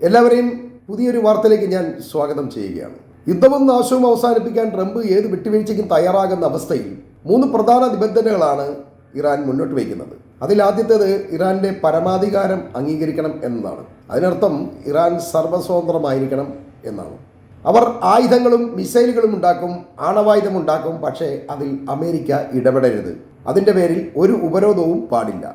എല്ലാവരെയും പുതിയൊരു വാർത്തയിലേക്ക് ഞാൻ സ്വാഗതം ചെയ്യുകയാണ്. യുദ്ധവും നാശവും അവസാനിപ്പിക്കാൻ ട്രംപ് ഏത് വിട്ടുവീഴ്ചയ്ക്കും തയ്യാറാകുന്ന അവസ്ഥയിൽ 3 പ്രധാന നിബന്ധനകളാണ് ഇറാൻ മുന്നോട്ട് വയ്ക്കുന്നത്. അതിലാദ്യത്തേത് ഇറാന്റെ പരമാധികാരം അംഗീകരിക്കണം എന്നതാണ്. അതിനർത്ഥം ഇറാൻ സർവ്വസ്വതന്ത്രമായിരിക്കണം എന്നാണ്. അവർ ആയുധങ്ങളും മിസൈലുകളും ഉണ്ടാക്കും, ആണവായുധം ഉണ്ടാക്കും, പക്ഷേ അതിൽ അമേരിക്ക ഇടപെടരുത്. അതിൻ്റെ പേരിൽ ഒരു ഉപരോധവും പാടില്ല.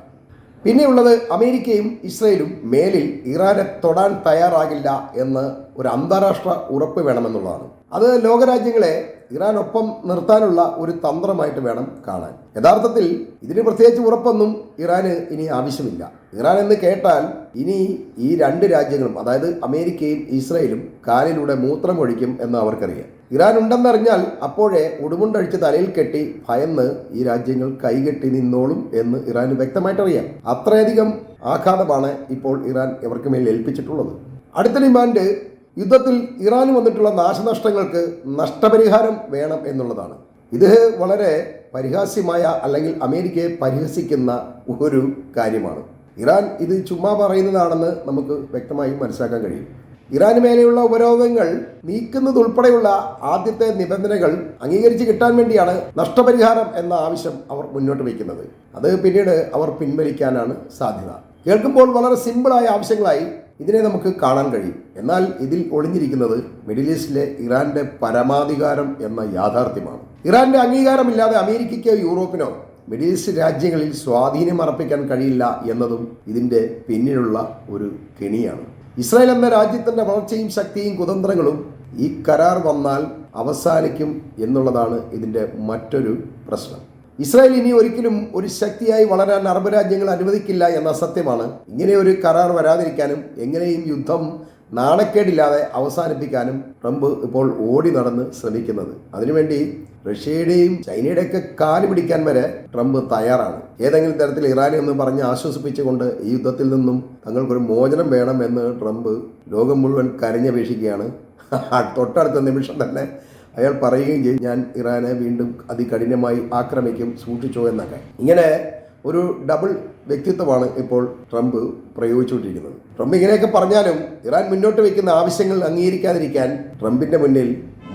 പിന്നെയുള്ളത് അമേരിക്കയും ഇസ്രയേലും മേലിൽ ഇറാനെ തൊടാൻ തയ്യാറാകില്ല എന്ന് ഒരു അന്താരാഷ്ട്ര ഉറപ്പ് വേണമെന്നുള്ളതാണ്. അത് ലോകരാജ്യങ്ങളെ ഇറാനൊപ്പം നിർത്താനുള്ള ഒരു തന്ത്രമായിട്ട് വേണം കാണാൻ. യഥാർത്ഥത്തിൽ ഇതിന് പ്രത്യേകിച്ച് ഉറപ്പൊന്നും ഇറാന് ഇനി ആവശ്യമില്ല. ഇറാൻ എന്ന് കേട്ടാൽ ഇനി ഈ 2 രാജ്യങ്ങളും, അതായത് അമേരിക്കയും ഇസ്രയേലും കാലിലൂടെ മൂത്രമൊഴിക്കും എന്ന് അവർക്കറിയാം. ഇറാൻ ഉണ്ടെന്നറിഞ്ഞാൽ അപ്പോഴേ ഉടുമുണ്ടഴിച്ച് തലയിൽ കെട്ടി ഭയന്ന് ഈ രാജ്യങ്ങൾ കൈകെട്ടി നിന്നോളും എന്ന് ഇറാന് വ്യക്തമായിട്ടറിയാം. അത്രയധികം ആഘാതമാണ് ഇപ്പോൾ ഇറാൻ ഇവർക്ക് മേൽ ഏൽപ്പിച്ചിട്ടുള്ളത്. അടുത്ത ഡിമാൻഡ് യുദ്ധത്തിൽ ഇറാന് വന്നിട്ടുള്ള നാശനഷ്ടങ്ങൾക്ക് നഷ്ടപരിഹാരം വേണം എന്നുള്ളതാണ്. ഇത് വളരെ പരിഹാസ്യമായ, അല്ലെങ്കിൽ അമേരിക്കയെ പരിഹസിക്കുന്ന ഒരു കാര്യമാണ്. ഇറാൻ ഇത് ചുമ്മാ പറയുന്നതാണെന്ന് നമുക്ക് വ്യക്തമായി മനസ്സിലാക്കാൻ കഴിയും. ഇറാന് മേലെയുള്ള ഉപരോധങ്ങൾ നീക്കുന്നതുൾപ്പെടെയുള്ള ആദ്യത്തെ നിബന്ധനകൾ അംഗീകരിച്ച് കിട്ടാൻ വേണ്ടിയാണ് നഷ്ടപരിഹാരം എന്ന ആവശ്യം അവർ മുന്നോട്ട് വയ്ക്കുന്നത്. അത് പിന്നീട് അവർ പിൻവലിക്കാനാണ് സാധ്യത. കേൾക്കുമ്പോൾ വളരെ സിമ്പിളായ ആവശ്യങ്ങളായി ഇതിനെ നമുക്ക് കാണാൻ കഴിയും. എന്നാൽ ഇതിൽ ഒളിഞ്ഞിരിക്കുന്നത് മിഡിൽ ഈസ്റ്റിലെ ഇറാന്റെ പരമാധികാരം എന്ന യാഥാർത്ഥ്യമാണ്. ഇറാന്റെ അംഗീകാരമില്ലാതെ അമേരിക്കയ്ക്കോ യൂറോപ്പിനോ മിഡിൽ ഈസ്റ്റ് രാജ്യങ്ങളിൽ സ്വാധീനം അർപ്പിക്കാൻ കഴിയില്ല എന്നതും ഇതിൻ്റെ പിന്നിലുള്ള ഒരു കെണിയാണ്. ഇസ്രായേൽ എന്ന രാജ്യത്തിൻ്റെ വളർച്ചയും ശക്തിയും കുതന്ത്രങ്ങളും ഈ കരാർ വന്നാൽ അവസാനിക്കും എന്നുള്ളതാണ് ഇതിൻ്റെ മറ്റൊരു പ്രശ്നം. ഇസ്രായേൽ ഇനി ഒരിക്കലും ഒരു ശക്തിയായി വളരാൻ അറബ് രാജ്യങ്ങൾ അനുവദിക്കില്ല എന്ന സത്യമാണ്. ഇങ്ങനെ ഒരു കരാർ വരാതിരിക്കാനും എങ്ങനെയും യുദ്ധം നാണക്കേടില്ലാതെ അവസാനിപ്പിക്കാനും ട്രംപ് ഇപ്പോൾ ഓടി നടന്ന് ശ്രമിക്കുന്നത്. അതിനുവേണ്ടി റഷ്യയുടെയും ചൈനയുടെയൊക്കെ കാല് പിടിക്കാൻ വരെ ട്രംപ് തയ്യാറാണ്. ഏതെങ്കിലും തരത്തിൽ ഇറാനെ ഒന്ന് പറഞ്ഞ് ആശ്വസിപ്പിച്ചുകൊണ്ട് ഈ യുദ്ധത്തിൽ നിന്നും തങ്ങൾക്കൊരു മോചനം വേണം എന്ന് ട്രംപ് ലോകം മുഴുവൻ കരഞ്ഞപേക്ഷിക്കുകയാണ്. തൊട്ടടുത്ത നിമിഷം തന്നെ അയാൾ പറയുകയും ചെയ്യും, ഞാൻ ഇറാനെ വീണ്ടും അതികഠിനമായി ആക്രമിക്കും, സൂക്ഷിച്ചോ എന്നൊക്കെ. ഇങ്ങനെ ഒരു ഡബിൾ വ്യക്തിത്വമാണ് ഇപ്പോൾ ട്രംപ് പ്രയോഗിച്ചുകൊണ്ടിരിക്കുന്നത്. ട്രംപ് ഇങ്ങനെയൊക്കെ പറഞ്ഞാലും ഇറാൻ മുന്നോട്ട് വയ്ക്കുന്ന ആവശ്യങ്ങൾ അംഗീകരിക്കാതിരിക്കാൻ ട്രംപിന്റെ മുന്നിൽ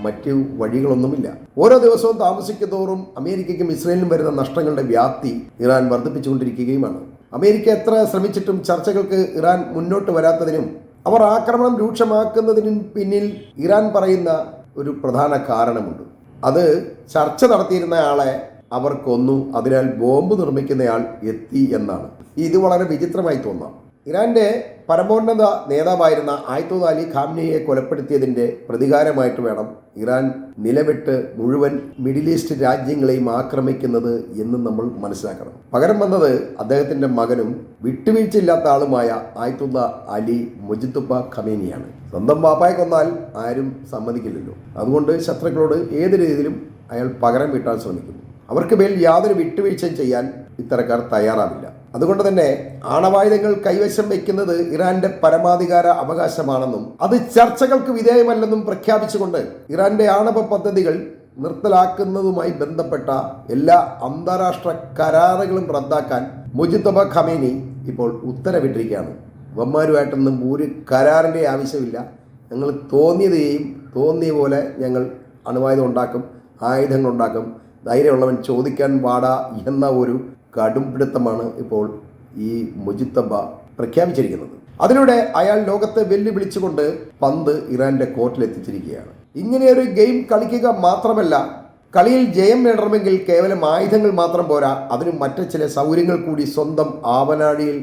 മറ്റു വഴികളൊന്നുമില്ല. ഓരോ ദിവസവും താമസിക്കുന്തോറും അമേരിക്കയ്ക്കും ഇസ്രയേലിനും വരുന്ന നഷ്ടങ്ങളുടെ വ്യാപ്തി ഇറാൻ വർദ്ധിപ്പിച്ചുകൊണ്ടിരിക്കുകയുമാണ്. അമേരിക്ക എത്ര ശ്രമിച്ചിട്ടും ചർച്ചകൾക്ക് ഇറാൻ മുന്നോട്ട് വരാത്തതിനും അവർ ആക്രമണം രൂക്ഷമാക്കുന്നതിനും പിന്നിൽ ഇറാൻ പറയുന്ന ഒരു പ്രധാന കാരണമുണ്ട്. അത് ചർച്ച നടത്തിയിരുന്ന ആളെ അവർ കൊന്നു, അതിനാൽ ബോംബ് നിർമ്മിക്കുന്നയാൾ എത്തി എന്നാണ്. ഇത് വളരെ വിചിത്രമായി തോന്നാം. ഇറാന്റെ പരമോന്നത നേതാവായിരുന്ന ആയത്തുള്ള അലി ഖാംനെയെ കൊലപ്പെടുത്തിയതിൻ്റെ പ്രതികാരമായിട്ട് വേണം ഇറാൻ നിലവിട്ട് മുഴുവൻ മിഡിൽ ഈസ്റ്റ് രാജ്യങ്ങളെയും ആക്രമിക്കുന്നത് എന്ന് നമ്മൾ മനസ്സിലാക്കണം. പകരം വന്നത് അദ്ദേഹത്തിൻ്റെ മകനും വിട്ടുവീഴ്ചയില്ലാത്ത ആളുമായ ആയത്തുള്ള അലി മുജ്തബ ഖമേനിയാണ്. സ്വന്തം ബാപ്പായെ കൊന്നാൽ ആരും സമ്മതിക്കില്ലല്ലോ. അതുകൊണ്ട് ശത്രുക്കളോട് ഏത് രീതിയിലും അയാൾ പകരം വീട്ടാൻ ശ്രമിക്കുന്നു. അവർക്ക് മേൽ യാതൊരു വിട്ടുവീഴ്ചയും ചെയ്യാൻ ഇത്തരക്കാർ തയ്യാറാവില്ല. അതുകൊണ്ട് തന്നെ ആണവായുധങ്ങൾ കൈവശം വയ്ക്കുന്നത് ഇറാന്റെ പരമാധികാര അവകാശമാണെന്നും അത് ചർച്ചകൾക്ക് വിധേയമല്ലെന്നും പ്രഖ്യാപിച്ചുകൊണ്ട് ഇറാന്റെ ആണവ പദ്ധതികൾ നിർത്തലാക്കുന്നതുമായി ബന്ധപ്പെട്ട എല്ലാ അന്താരാഷ്ട്ര കരാറുകളും റദ്ദാക്കാൻ മുജ്തബ ഖമേനി ഇപ്പോൾ ഉത്തരവിട്ടിരിക്കുകയാണ്. വന്മാരുമായിട്ടൊന്നും ഒരു കരാറിൻ്റെ ആവശ്യമില്ല, ഞങ്ങൾ തോന്നിയത് ചെയ്യും, തോന്നിയ പോലെ ഞങ്ങൾ അണുവായുധം ഉണ്ടാക്കും, ആയുധങ്ങളുണ്ടാക്കും, ധൈര്യമുള്ളവൻ ചോദിക്കാൻ പാടാ എന്ന ഒരു കടുംപിടുത്തമാണ് ഇപ്പോൾ ഈ മുജ്തബ പ്രഖ്യാപിച്ചിരിക്കുന്നത്. അതിലൂടെ അയാൾ ലോകത്തെ വെല്ലുവിളിച്ചുകൊണ്ട് പന്ത് ഇറാന്റെ കോർട്ടിലെത്തിച്ചിരിക്കുകയാണ്. ഇങ്ങനെയൊരു ഗെയിം കളിക്കുക മാത്രമല്ല, കളിയിൽ ജയം നേടണമെങ്കിൽ കേവലം ആയുധങ്ങൾ മാത്രം പോരാ, അതിന് മറ്റ് ചില സൗകര്യങ്ങൾ കൂടി സ്വന്തം ആവനാഴിയിൽ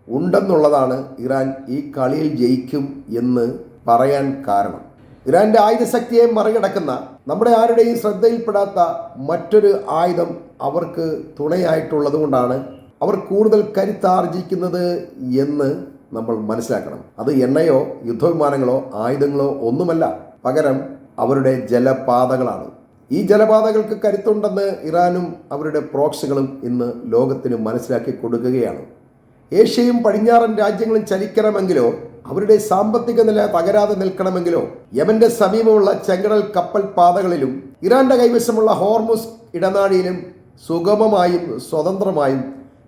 ഉണ്ടെന്നുള്ളതാണ് ഇറാൻ ഈ കളിയിൽ ജയിക്കും എന്ന് പറയാൻ കാരണം. ഇറാന്റെ ആയുധശക്തിയെ മറികടക്കുന്ന, നമ്മുടെ ആരുടെയും ശ്രദ്ധയിൽപ്പെടാത്ത മറ്റൊരു ആയുധം അവർക്ക് തുണയായിട്ടുള്ളത് കൊണ്ടാണ് അവർ കൂടുതൽ കരുത്താർജിക്കുന്നത് എന്ന് നമ്മൾ മനസ്സിലാക്കണം. അത് എണ്ണയോ യുദ്ധവിമാനങ്ങളോ ആയുധങ്ങളോ ഒന്നുമല്ല, പകരം അവരുടെ ജലപാതകളാണ്. ഈ ജലപാതകൾക്ക് കരുത്തുണ്ടെന്ന് ഇറാനും അവരുടെ പ്രോക്സികളും ഇന്ന് ലോകത്തിന് മനസ്സിലാക്കി കൊടുക്കുകയാണ്. ഏഷ്യയും പടിഞ്ഞാറൻ രാജ്യങ്ങളും ചലിക്കണമെങ്കിലോ അവരുടെ സാമ്പത്തിക നില തകരാതെ നിൽക്കണമെങ്കിലോ യമന്റെ സമീപമുള്ള ചെങ്കടൽ കപ്പൽ പാതകളിലും ഇറാന്റെ കൈവശമുള്ള ഹോർമുസ് ഇടനാഴിയിലും സുഗമമായും സ്വതന്ത്രമായും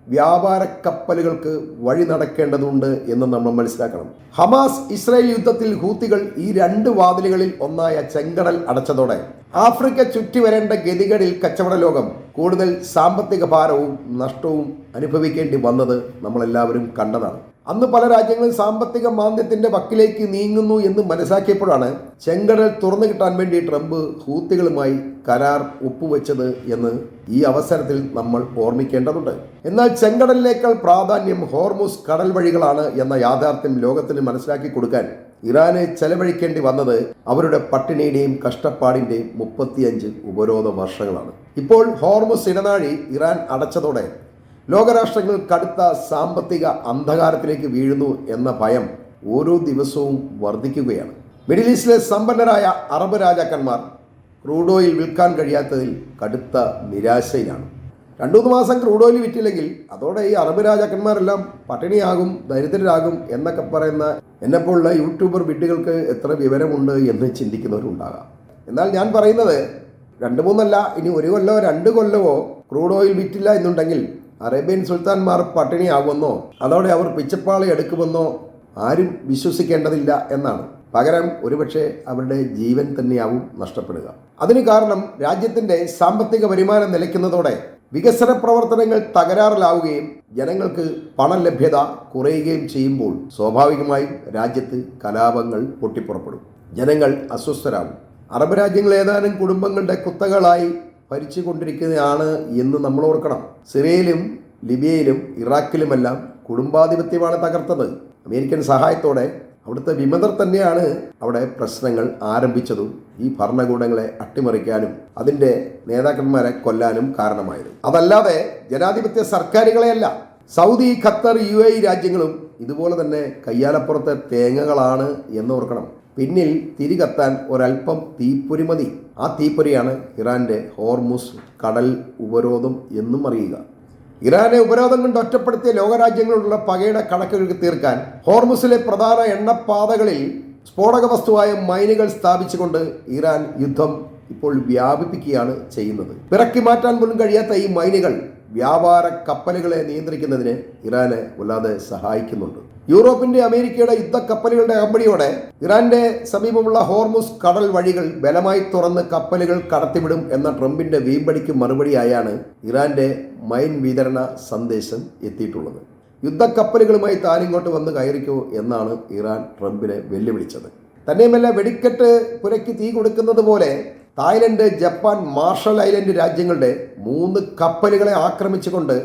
വ്യാപാര കപ്പലുകൾക്ക് വഴി നടക്കേണ്ടതുണ്ട് എന്ന് നമ്മൾ മനസ്സിലാക്കണം. ഹമാസ് ഇസ്രായേൽ യുദ്ധത്തിൽ ഹൂത്തികൾ ഈ രണ്ട് വാതിലുകളിൽ ഒന്നായ ചെങ്കടൽ അടച്ചതോടെ ആഫ്രിക്ക ചുറ്റി വരേണ്ട ഗതികളിൽ കച്ചവട ലോകം കൂടുതൽ സാമ്പത്തിക ഭാരവും നഷ്ടവും അനുഭവിക്കേണ്ടി വന്നത് നമ്മളെല്ലാവരും കണ്ടതാണ്. അന്ന് പല രാജ്യങ്ങളും സാമ്പത്തിക മാന്ദ്യത്തിന്റെ വക്കിലേക്ക് നീങ്ങുന്നു എന്ന് മനസ്സിലാക്കിയപ്പോഴാണ് ചെങ്കടൽ തുറന്നു കിട്ടാൻ വേണ്ടി ട്രംപ് ഹൂത്തികളുമായി കരാർ ഒപ്പുവെച്ചത് എന്ന് ഈ അവസരത്തിൽ നമ്മൾ ഓർമ്മിക്കേണ്ടതുണ്ട്. എന്നാൽ ചെങ്കടലിനേക്കാൾ പ്രാധാന്യം ഹോർമുസ് കടൽ വഴികളാണ് എന്ന യാഥാർത്ഥ്യം ലോകത്തിന് മനസ്സിലാക്കി കൊടുക്കാൻ ഇറാന് ചെലവഴിക്കേണ്ടി വന്നത് അവരുടെ പട്ടിണിയുടെയും കഷ്ടപ്പാടിന്റെയും 35 ഉപരോധ വർഷങ്ങളാണ്. ഇപ്പോൾ ഹോർമുസ് ഇടനാഴി ഇറാൻ അടച്ചതോടെ ലോകരാഷ്ട്രങ്ങൾ കടുത്ത സാമ്പത്തിക അന്ധകാരത്തിലേക്ക് വീഴുന്നു എന്ന ഭയം ഓരോ ദിവസവും വർദ്ധിക്കുകയാണ്. മിഡിൽ ഈസ്റ്റിലെ സമ്പന്നരായ അറബ് രാജാക്കന്മാർ ക്രൂഡ് ഓയിൽ വിൽക്കാൻ കഴിയാത്തതിൽ കടുത്ത നിരാശയിലാണ്. 2-3 മാസം ക്രൂഡ് ഓയിൽ വിറ്റില്ലെങ്കിൽ അതോടെ ഈ അറബ് രാജാക്കന്മാരെല്ലാം പട്ടിണിയാകും, ദരിദ്രരാകും എന്നൊക്കെ പറയുന്ന എന്നെപ്പോലുള്ള യൂട്യൂബർ വിഡ്ഢികൾക്ക് എത്ര വിവരമുണ്ട് എന്ന് ചിന്തിക്കുന്നവരുണ്ടാകാം. എന്നാൽ ഞാൻ പറയുന്നത് 2-3 അല്ല, ഇനി 1 കൊല്ലമോ 2 കൊല്ലമോ ക്രൂഡ് ഓയിൽ വിറ്റില്ല എന്നുണ്ടെങ്കിൽ അറേബ്യൻ സുൽത്താൻമാർ പട്ടിണിയാകുമെന്നോ അതോടെ അവർ പിച്ചപ്പാളി എടുക്കുമെന്നോ ആരും വിശ്വസിക്കേണ്ടതില്ല എന്നാണ്. പകരം ഒരുപക്ഷെ അവരുടെ ജീവൻ തന്നെയാവും നഷ്ടപ്പെടുക. അതിന് കാരണം രാജ്യത്തിന്റെ സാമ്പത്തിക വരുമാനം നിലയ്ക്കുന്നതോടെ വികസന പ്രവർത്തനങ്ങൾ തകരാറിലാവുകയും ജനങ്ങൾക്ക് പണലഭ്യത കുറയുകയും ചെയ്യുമ്പോൾ സ്വാഭാവികമായും രാജ്യത്ത് കലാപങ്ങൾ പൊട്ടിപ്പുറപ്പെടും. ജനങ്ങൾ അസ്വസ്ഥരാകും. അറബ് രാജ്യങ്ങൾ ഏതാനും കുടുംബങ്ങളുടെ കുത്തകളായി ഭരിച്ചുകൊണ്ടിരിക്കുകയാണ് എന്ന് നമ്മൾ ഓർക്കണം. സിറിയയിലും ലിബിയയിലും ഇറാഖിലുമെല്ലാം കുടുംബാധിപത്യമാണ് തകർത്തത്. അമേരിക്കൻ സഹായത്തോടെ അവിടുത്തെ വിമതർ തന്നെയാണ് അവിടെ പ്രശ്നങ്ങൾ ആരംഭിച്ചതും ഈ ഭരണകൂടങ്ങളെ അട്ടിമറിക്കാനും അതിൻ്റെ നേതാക്കന്മാരെ കൊല്ലാനും കാരണമായത്. അതല്ലാതെ ജനാധിപത്യ സർക്കാരുകളെയല്ല. സൗദി, ഖത്തർ, UAE രാജ്യങ്ങളും ഇതുപോലെ തന്നെ കയ്യാലപ്പുറത്തെ തേങ്ങകളാണ് എന്നോർക്കണം. പിന്നിൽ തിരികത്താൻ ഒരൽപ്പം തീപ്പൊരി മതി. ആ തീപ്പൊരിയാണ് ഇറാന്റെ ഹോർമുസ് കടൽ ഉപരോധം എന്നും അറിയുക. ഇറാനെ ഉപരോധം കൊണ്ട് ഒറ്റപ്പെടുത്തിയ ലോകരാജ്യങ്ങളോടുള്ള പകയുടെ കണക്കുകൾ തീർക്കാൻ ഹോർമുസിലെ പ്രധാന എണ്ണപ്പാതകളിൽ സ്ഫോടക വസ്തുവായ മൈനുകൾ സ്ഥാപിച്ചുകൊണ്ട് ഇറാൻ യുദ്ധം ഇപ്പോൾ വ്യാപിപ്പിക്കുകയാണ് ചെയ്യുന്നത്. പിറക്കി മാറ്റാൻ പോലും കഴിയാത്ത ഈ മൈനുകൾ വ്യാപാര കപ്പലുകളെ നിയന്ത്രിക്കുന്നതിന് ഇറാനെ വല്ലാതെ സഹായിക്കുന്നുണ്ട്. യൂറോപ്പിന്റെ അമേരിക്കയുടെ യുദ്ധക്കപ്പലുകളുടെ അകമ്പടിയോടെ ഇറാന്റെ സമീപമുള്ള ഹോർമുസ് കടൽ വഴികൾ ബലമായി തുറന്ന് കപ്പലുകൾ കടത്തിവിടും എന്ന ട്രംപിന്റെ വീമ്പടിക്ക് മറുപടിയായാണ് ഇറാന്റെ മൈൻ വിതരണ സന്ദേശം എത്തിയിട്ടുള്ളത്. യുദ്ധക്കപ്പലുകളുമായി താനിങ്ങോട്ട് വന്ന് കയറിക്കോ എന്നാണ് ഇറാൻ ട്രംപിനെ വെല്ലുവിളിച്ചത്. തന്നെയുമല്ല, വെടിക്കെട്ട് പുരയ്ക്ക് തീ കൊടുക്കുന്നത് പോലെ തായ്ലൻഡ്, ജപ്പാൻ, മാർഷൽ ഐലൻഡ് രാജ്യങ്ങളുടെ 3 കപ്പലുകളെ ആക്രമിച്ചുകൊണ്ട്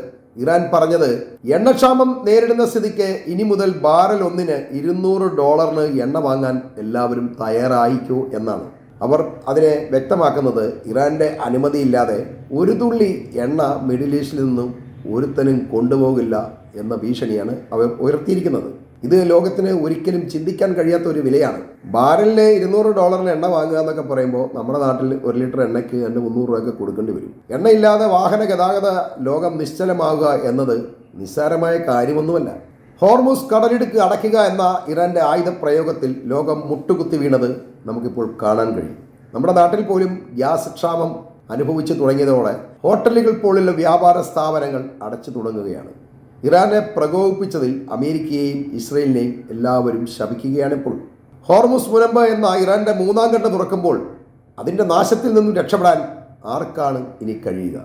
ഇറാൻ പറഞ്ഞത് എണ്ണക്ഷാമം നേരിടുന്ന സ്ഥിതിക്ക് ഇനി മുതൽ ബാരൽ ഒന്നിന് $200 എണ്ണ വാങ്ങാൻ എല്ലാവരും തയ്യാറായിക്കോ എന്നാണ്. അവർ അതിനെ വ്യക്തമാക്കുന്നത് ഇറാന്റെ അനുമതിയില്ലാതെ ഒരു തുള്ളി എണ്ണ മിഡിൽ ഈസ്റ്റിൽ നിന്നും ഒരുത്തനും കൊണ്ടുപോകില്ല എന്ന ഭീഷണിയാണ് അവർ ഉയർത്തിയിരിക്കുന്നത്. ഇത് ലോകത്തിന് ഒരിക്കലും ചിന്തിക്കാൻ കഴിയാത്ത ഒരു വിലയാണ്. ബാരലിന് $200 എണ്ണ വാങ്ങുക എന്നൊക്കെ പറയുമ്പോൾ നമ്മുടെ നാട്ടിൽ 1 ലിറ്റർ എണ്ണയ്ക്ക് 300 രൂപയൊക്കെ കൊടുക്കേണ്ടി വരും. എണ്ണയില്ലാതെ വാഹന ഗതാഗത ലോകം നിശ്ചലമാവുക എന്നത് നിസ്സാരമായ കാര്യമൊന്നുമല്ല. ഹോർമുസ് കടലിടുക്ക് അടയ്ക്കുക എന്ന ഇറാന്റെ ആയുധ പ്രയോഗത്തിൽ ലോകം മുട്ടുകുത്തി വീണത് നമുക്കിപ്പോൾ കാണാൻ കഴിയും. നമ്മുടെ നാട്ടിൽ പോലും ഗ്യാസ് ക്ഷാമം അനുഭവിച്ചു തുടങ്ങിയതോടെ ഹോട്ടലുകൾ പോലുള്ള വ്യാപാര സ്ഥാപനങ്ങൾ അടച്ചു തുടങ്ങുകയാണ്. ഇറാനെ പ്രകോപിപ്പിച്ചതിൽ അമേരിക്കയെയും ഇസ്രയേലിനെയും എല്ലാവരും ശപിക്കുകയാണിപ്പോൾ. ഹോർമുസ് മുനമ്പ് എന്ന ഇറാന്റെ 3ാം ഘട്ടം തുറക്കുമ്പോൾ അതിൻ്റെ നാശത്തിൽ നിന്നും രക്ഷപ്പെടാൻ ആർക്കാണ് ഇനി കഴിയുക?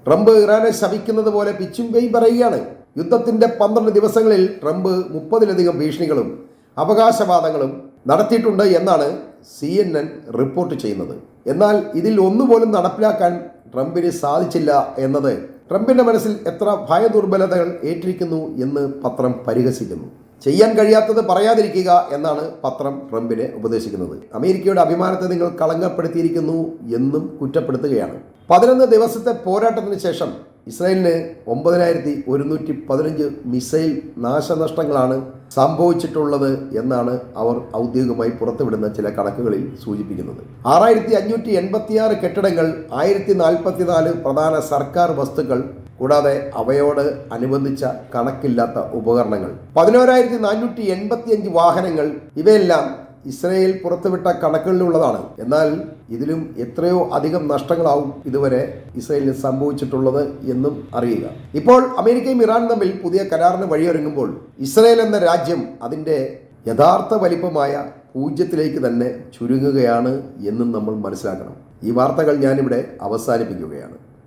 ട്രംപ് ഇറാനെ ശപിക്കുന്നത് പോലെ പിച്ചും പെയും പറയുകയാണ്. യുദ്ധത്തിൻ്റെ 12 ദിവസങ്ങളിൽ ട്രംപ് 30-ലധികം ഭീഷണികളും അവകാശവാദങ്ങളും നടത്തിയിട്ടുണ്ട് എന്നാണ് CNN റിപ്പോർട്ട് ചെയ്യുന്നത്. എന്നാൽ ഇതിൽ ഒന്നുപോലും നടപ്പിലാക്കാൻ ട്രംപിന് സാധിച്ചില്ല എന്നത് ട്രംപിന്റെ മനസ്സിൽ എത്ര ഭയദുർബലതകൾ ഏറ്റിരിക്കുന്നു എന്ന് പത്രം പരിഹസിക്കുന്നു. ചെയ്യാൻ കഴിയാത്തത് പറയാതിരിക്കുക എന്നാണ് പത്രം ട്രംപിനെ ഉപദേശിക്കുന്നത്. അമേരിക്കയുടെ അഭിമാനത്തെ നിങ്ങൾ കളങ്കപ്പെടുത്തിയിരിക്കുന്നു എന്നും കുറ്റപ്പെടുത്തുകയാണ്. 11 ദിവസത്തെ പോരാട്ടത്തിന് ശേഷം ഇസ്രായേലിന് 9115 മിസൈൽ നാശനഷ്ടങ്ങളാണ് സംഭവിച്ചിട്ടുള്ളത് എന്നാണ് അവർ ഔദ്യോഗികമായി പുറത്തുവിടുന്ന ചില കണക്കുകളിൽ സൂചിപ്പിക്കുന്നത്. 6586 കെട്ടിടങ്ങൾ, 1044 പ്രധാന സർക്കാർ വസ്തുക്കൾ, കൂടാതെ അവയോട് അനുബന്ധിച്ച കണക്കില്ലാത്ത ഉപകരണങ്ങൾ, 11485 വാഹനങ്ങൾ, ഇവയെല്ലാം ഇസ്രയേൽ പുറത്തുവിട്ട കണക്കുകളിലുള്ളതാണ്. എന്നാൽ ഇതിലും എത്രയോ അധികം നഷ്ടങ്ങളാവും ഇതുവരെ ഇസ്രയേലിന് സംഭവിച്ചിട്ടുള്ളത് എന്നും അറിയുക. ഇപ്പോൾ അമേരിക്കയും ഇറാനും തമ്മിൽ പുതിയ കരാറിന് വഴിയൊരുങ്ങുമ്പോൾ ഇസ്രയേൽ എന്ന രാജ്യം അതിൻ്റെ യഥാർത്ഥ വലിപ്പമായ 0 തന്നെ ചുരുങ്ങുകയാണ് എന്നും നമ്മൾ മനസ്സിലാക്കണം. ഈ വാർത്തകൾ ഞാനിവിടെ അവസാനിപ്പിക്കുകയാണ്.